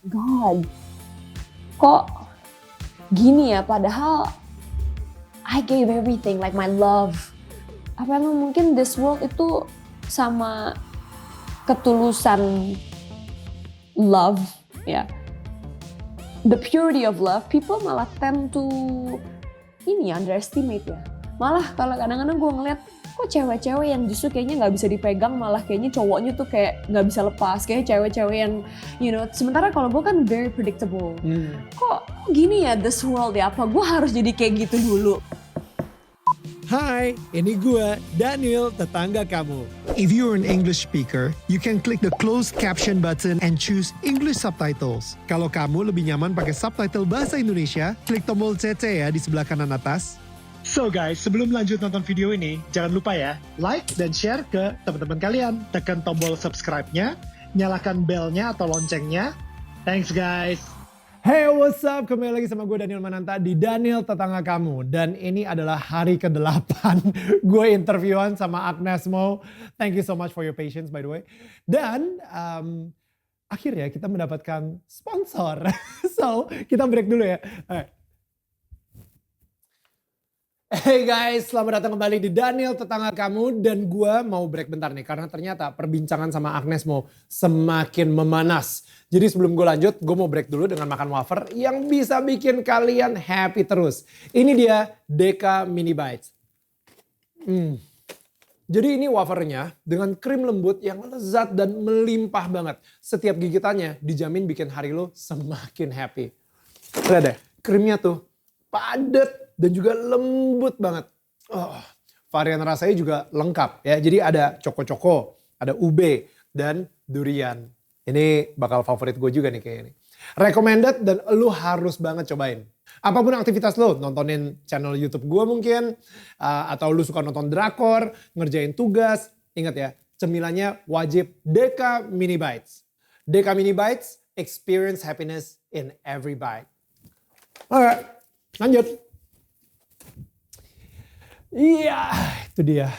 God, kok gini ya, padahal I gave everything, like my love. Apa emang mungkin this world itu sama ketulusan love, ya. The purity of love, people malah tend to underestimate ya. Malah kalau kadang-kadang gue ngeliat, kok cewek-cewek yang justru kayaknya nggak bisa dipegang, malah kayaknya cowoknya tuh kayak nggak bisa lepas. Kayaknya cewek-cewek yang, sementara kalau gue kan very predictable. Kok gini ya this world ya, apa gue harus jadi kayak gitu dulu? Hai, ini gue, Daniel, tetangga kamu. If you're an English speaker, you can click the closed caption button and choose English subtitles. Kalau kamu lebih nyaman pakai subtitle bahasa Indonesia, klik tombol CC ya di sebelah kanan atas. So guys, sebelum lanjut nonton video ini, jangan lupa ya, like dan share ke teman-teman kalian. Tekan tombol subscribe-nya, nyalakan bell-nya atau loncengnya. Thanks guys. Hey, what's up? Kembali lagi sama gue Daniel Mananta di Daniel Tetangga Kamu. Dan ini adalah hari ke-8 gue interviewan sama Agnes Mo. Thank you so much for your patience by the way. Dan akhirnya kita mendapatkan sponsor. So, kita break dulu ya. Hey guys, selamat datang kembali di Daniel Tetangga Kamu. Dan gue mau break bentar nih, karena ternyata perbincangan sama Agnes Mo semakin memanas. Jadi sebelum gue lanjut, gue mau break dulu dengan makan wafer yang bisa bikin kalian happy terus. Ini dia DK Mini Bites. Jadi ini wafernya dengan krim lembut yang lezat dan melimpah banget. Setiap gigitannya dijamin bikin hari lo semakin happy. Lihat deh, krimnya tuh padat dan juga lembut banget. Varian rasanya juga lengkap ya. Jadi ada choco-choco, ada ube, dan durian. Ini bakal favorit gue juga nih kayaknya. Recommended dan lu harus banget cobain. Apapun aktivitas lo, nontonin channel YouTube gue mungkin. Atau lu suka nonton drakor, ngerjain tugas. Ingat ya, cemilannya wajib DK Mini Bites. DK Mini Bites, experience happiness in every bite. Alright, lanjut. Iya, itu dia.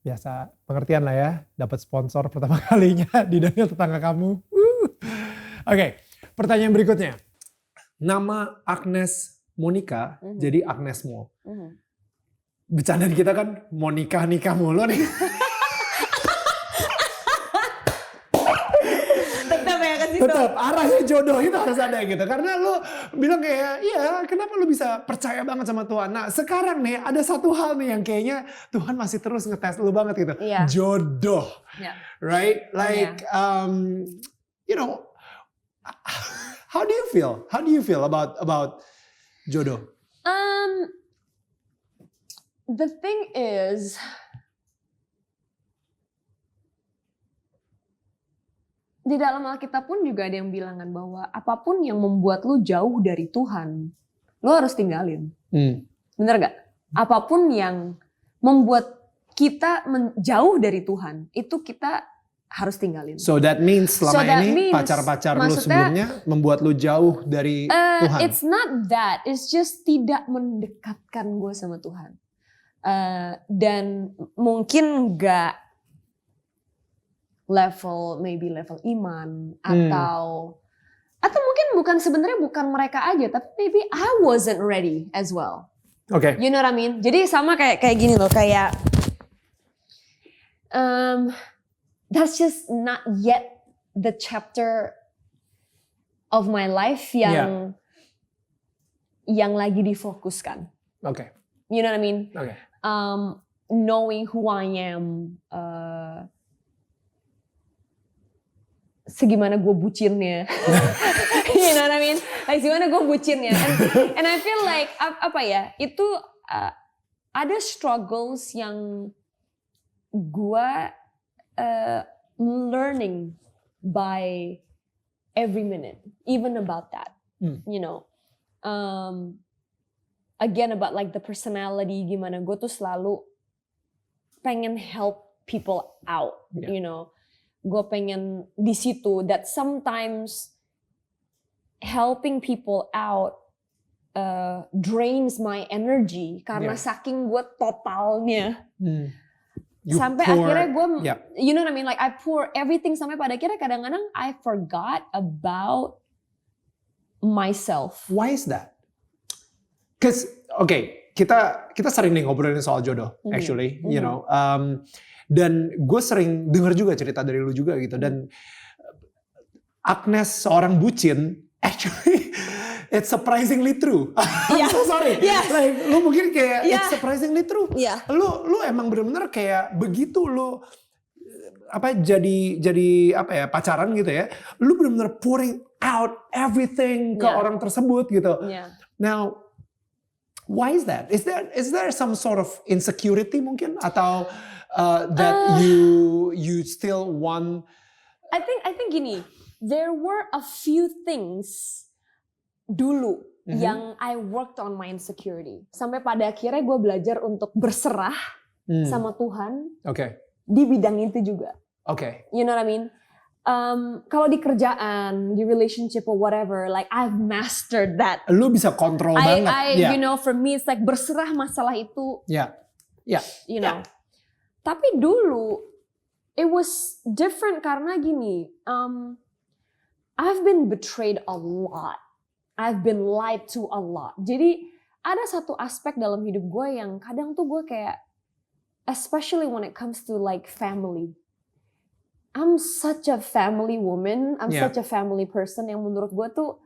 Biasa pengertian lah ya, dapat sponsor pertama kalinya di Daniel Tetangga Kamu. Oke, pertanyaan berikutnya. Nama Agnes Monica jadi Agnes Mo. Bercandaan kita kan mau nikah mulu nih. Tetap arahnya jodoh itu harus ada gitu. Karena lu bilang kayak, iya kenapa lu bisa percaya banget sama Tuhan. Nah sekarang nih ada satu hal nih yang kayaknya Tuhan masih terus ngetes lu banget gitu. Yeah. Jodoh. Yeah. Right? Like, how do you feel? How do you feel about jodoh? The thing is, di dalam Alkitab pun juga ada yang bilangan bahwa apapun yang membuat lu jauh dari Tuhan, lu harus tinggalin. Bener gak? Apapun yang membuat kita jauh dari Tuhan, itu kita harus tinggalin. So that means selama ini pacar-pacar lu sebelumnya membuat lu jauh dari Tuhan? It's not that, it's just tidak mendekatkan gue sama Tuhan. Dan mungkin gak level iman atau mungkin bukan mereka aja, tapi maybe I wasn't ready as well. Okay. You know what I mean? Jadi sama kayak gini loh, kayak that's just not yet the chapter of my life yang lagi difokuskan. Okay. You know what I mean? Okay. Knowing who I am, segimana gue bucinnya. You know what I mean? Like segimana gue bucinnya. And I feel like, itu ada struggles yang gue learning by every minute. Even about that. You know. Again about like the personality, gimana gue tuh selalu pengen help people out. You know. Gue pengen di situ, that sometimes helping people out drains my energy karena saking gue totalnya You sampai pour- akhirnya gue, yeah. you know what I mean, like I pour everything sampai pada akhirnya kadang-kadang I forgot about myself. Why is that? Cause kita sering nih ngobrolin soal jodoh, actually, you know. Dan gue sering denger juga cerita dari lu juga gitu. Dan Agnes seorang bucin, actually it's surprisingly true. I'm so sorry. Yes. Like, lu mungkin kayak Yeah. it's surprisingly true. Yeah. Lu emang bener-bener kayak begitu lu jadi apa ya, pacaran gitu ya. Lu bener-bener pouring out everything ke orang tersebut gitu. Yeah. Now, why is that? Is there some sort of insecurity mungkin atau that you still want? I think gini, there were a few things dulu yang I worked on my insecurity. Sampai pada akhirnya gue belajar untuk berserah sama Tuhan di bidang itu juga. You know what I mean? Kalau di kerjaan, di relationship or whatever, like I've mastered that. Lu bisa kontrol banget. You know, for me it's like berserah masalah itu. You know. Tapi dulu it was different karena gini, I've been betrayed a lot. I've been lied to a lot. Jadi ada satu aspek dalam hidup gue yang kadang tuh gue kayak, especially when it comes to like family. I'm such a family woman. I'm such a family person yang menurut gue tuh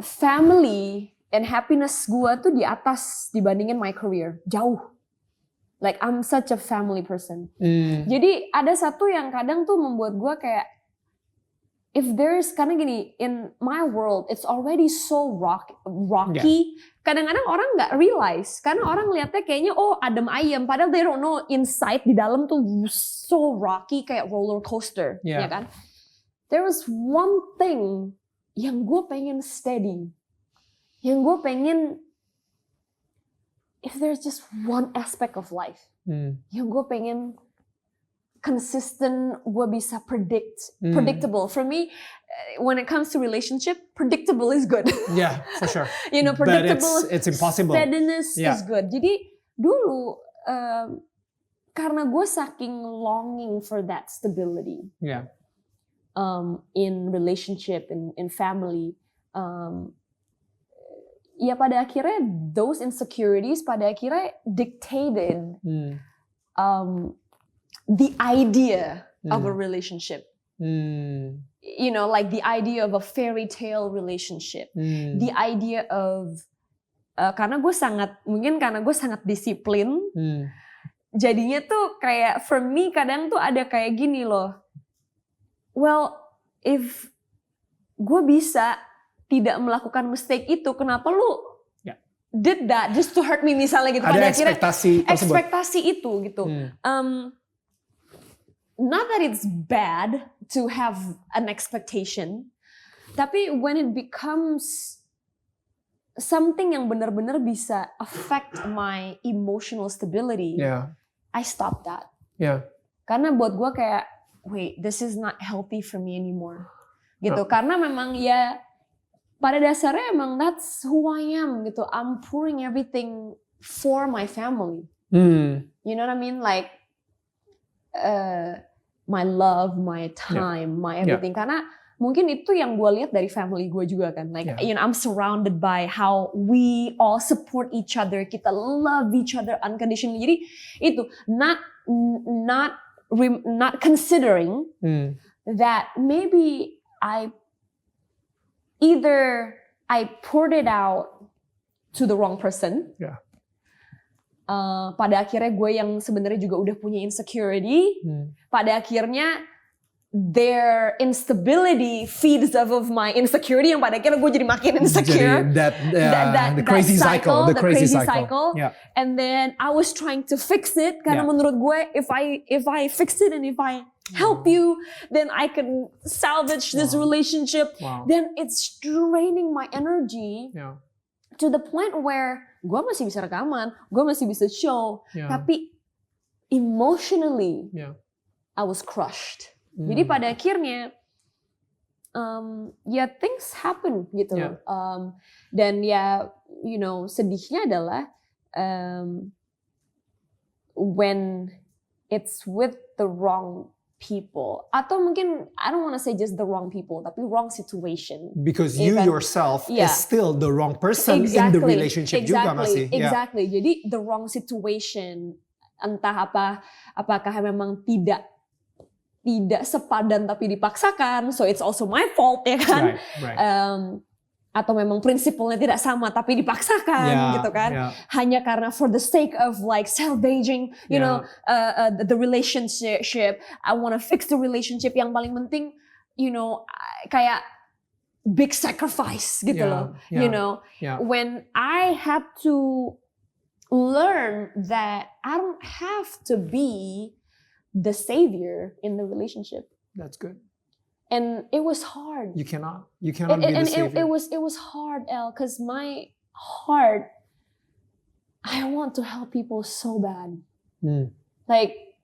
family and happiness gue tuh di atas dibandingin my career. Jauh. Like I'm such a family person. Jadi ada satu yang kadang tuh membuat gue kayak, if there's, karena gini, in my world it's already so rocky. Kadang-kadang orang nggak realize, karena orang lihatnya kayaknya oh adem ayem, padahal they don't know inside di dalam tuh so rocky kayak roller coaster, ya kan? There was one thing yang gue pengen steady, yang gue pengen, if there's just one aspect of life, yang gue pengen consistent, gue bisa predictable. For me, when it comes to relationship, predictable is good. Yeah, for sure. You know, predictable, but it's impossible. Steadiness is good. Jadi dulu karena gue saking longing for that stability, in relationship, in family, ya pada akhirnya those insecurities pada akhirnya dictated the idea of a relationship. You know, like the idea of a fairy tale relationship. The idea of, karena gue sangat disiplin, jadinya tuh kayak for me kadang tuh ada kayak gini loh. Well, if gue bisa tidak melakukan mistake itu, kenapa lu did that just to hurt me misalnya gitu. Ada pada akhirnya ekspektasi itu gitu. Not that it's bad to have an expectation, tapi when it becomes something yang benar-benar bisa affect my emotional stability, I stop that. Karena buat gue kayak, wait, this is not healthy for me anymore. Gitu. Karena memang ya pada dasarnya emang that's who I am gitu. I'm pouring everything for my family. You know what I mean? Like my love, my time, my everything. Karena mungkin itu yang gue lihat dari family gue juga kan. Like you know, I'm surrounded by how we all support each other. Kita love each other unconditionally. Jadi itu not considering that maybe I poured it out to the wrong person. Pada akhirnya gue yang sebenarnya juga udah punya insecurity. Pada akhirnya their instability feeds off of my insecurity yang pada akhirnya gue jadi makin insecure. The crazy cycle. And then I was trying to fix it karena menurut gue if I fix it and if I help you, then I can salvage this relationship. Then it's draining my energy to the point where gue masih bisa rekaman, gue masih bisa show, tapi emotionally I was crushed. Jadi pada akhirnya ya things happen gitu loh. Dan ya you know sedihnya adalah when it's with the wrong people, atau mungkin I don't want to say just the wrong people, tapi wrong situation. Because you Even- yourself Yeah. is still the wrong person in the relationship juga masih. Yeah. Exactly. Jadi the wrong situation, entah apakah memang tidak sepadan tapi dipaksakan, so it's also my fault ya kan? Right. Atau memang prinsipnya tidak sama tapi dipaksakan Yeah, gitu kan? yeah. Hanya karena for the sake of like salvaging, you know, the relationship. I want to fix the relationship. Yang paling penting, you know, kayak big sacrifice gitu Yeah, loh. yeah, You know, yeah. when I had to learn that I don't have to be the savior in the relationship. That's good. And it was hard. You cannot be the savior. It was hard, El, because my heart, I want to help people so bad. Like,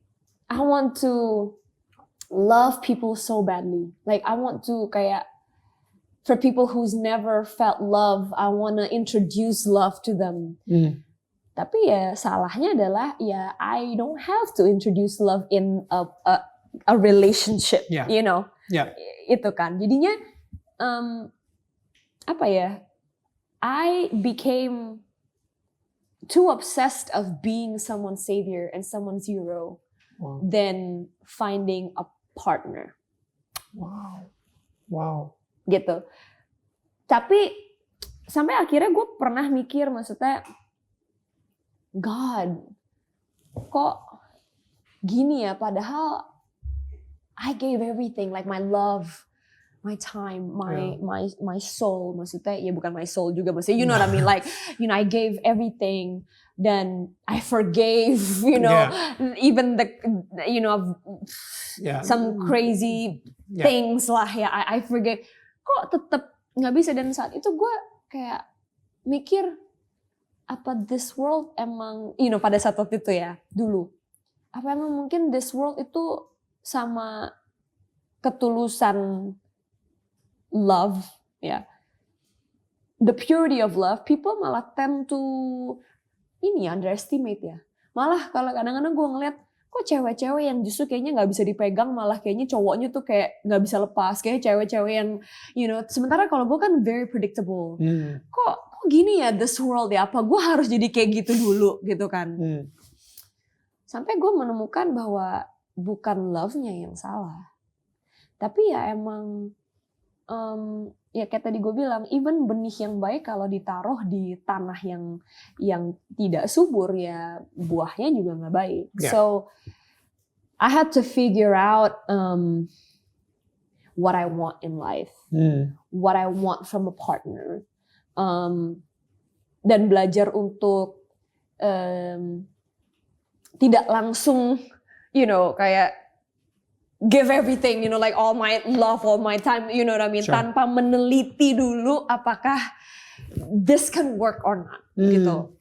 I want to love people so badly. Like, I want to kayak, for people who's never felt love, I want to introduce love to them. Tapi ya salahnya adalah ya I don't have to introduce love in a relationship, Yeah. you know. Yeah. Itu kan. Jadinya apa ya? I became too obsessed of being someone's savior and someone's hero Wow. than finding a partner. Wow. Gitu. Tapi sampai akhirnya gue pernah mikir, maksudnya God, kok gini ya, padahal I gave everything, like my love, my time, my soul, maksudnya ya bukan my soul juga, maksudnya you know what I mean, like you know I gave everything, then I forgave, you know, even the, you know, some crazy things lah ya, I forgave, kok tetap nggak bisa. Dan saat itu gue kayak mikir, apa this world emang, you know, pada saat waktu itu ya, dulu, apa emang mungkin this world itu sama ketulusan love, ya, the purity of love, people malah tend to ini underestimate ya. Malah kalau kadang-kadang gue ngeliat, kok cewek-cewek yang justru kayaknya nggak bisa dipegang, malah kayaknya cowoknya tuh kayak nggak bisa lepas, kayak cewek-cewek yang, you know, sementara kalau gue kan very predictable. Kok gini ya this world ya, apa gue harus jadi kayak gitu dulu gitu kan. Sampai gue menemukan bahwa bukan love-nya yang salah, tapi ya emang ya kayak tadi gue bilang, even benih yang baik kalau ditaruh di tanah yang tidak subur ya buahnya juga nggak baik. So I had to figure out what I want in life, what I want from a partner. Dan belajar untuk tidak langsung, you know, kayak give everything, you know, like all my love, all my time, you know what I mean, tanpa meneliti dulu apakah this can work or not, gitu.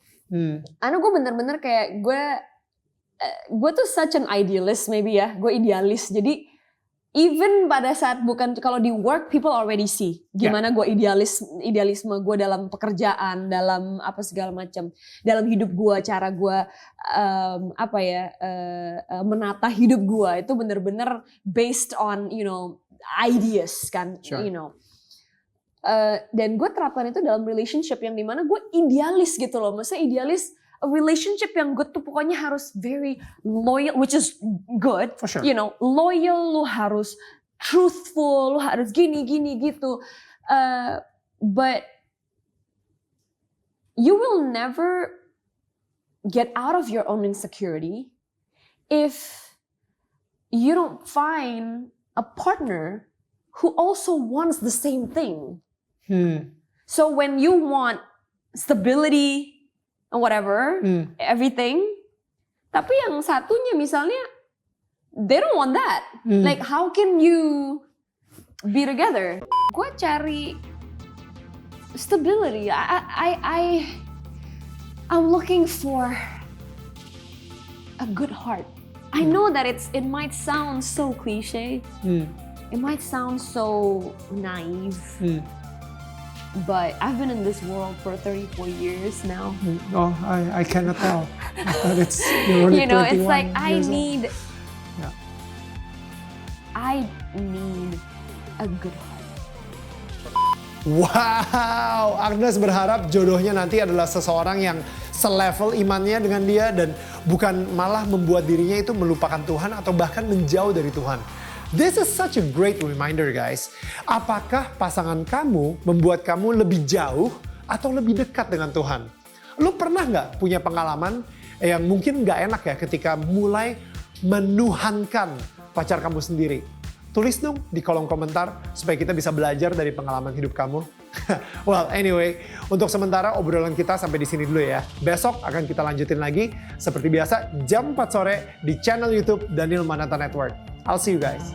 Karena gue bener-bener kayak gue tuh such an idealist maybe ya, gue idealis, jadi even pada saat bukan, kalau di work people already see gimana gue idealisme gue dalam pekerjaan, dalam apa segala macam, dalam hidup gue, cara gue menata hidup gue itu bener-bener based on, you know, ideas kan, you know. Dan gue terapkan itu dalam relationship yang dimana gue idealis gitu loh, maksudnya idealis a relationship yang gue tuh pokoknya harus very loyal, which is good, for sure. You know, loyal, lu harus truthful, lu harus gini gitu. But you will never get out of your own insecurity if you don't find a partner who also wants the same thing. So when you want stability and whatever, everything, tapi yang satunya misalnya they don't want that. Like how can you be together? Gue cari stability. I'm looking for a good heart. I know that it might sound so cliche. It might sound so naive. but I've been in this world for 34 years now. Oh, I cannot tell. But you're only You know, it's 21 like I years old. need Yeah. a good heart. Wow, Agnes berharap jodohnya nanti adalah seseorang yang selevel imannya dengan dia dan bukan malah membuat dirinya itu melupakan Tuhan atau bahkan menjauh dari Tuhan. This is such a great reminder guys. Apakah pasangan kamu membuat kamu lebih jauh atau lebih dekat dengan Tuhan? Lu pernah nggak punya pengalaman yang mungkin nggak enak ya ketika mulai menuhankan pacar kamu sendiri? Tulis dong di kolom komentar supaya kita bisa belajar dari pengalaman hidup kamu. Well, anyway, untuk sementara obrolan kita sampai di sini dulu ya. Besok akan kita lanjutin lagi seperti biasa jam 4 sore di channel YouTube Daniel Mananta Network. I'll see you guys.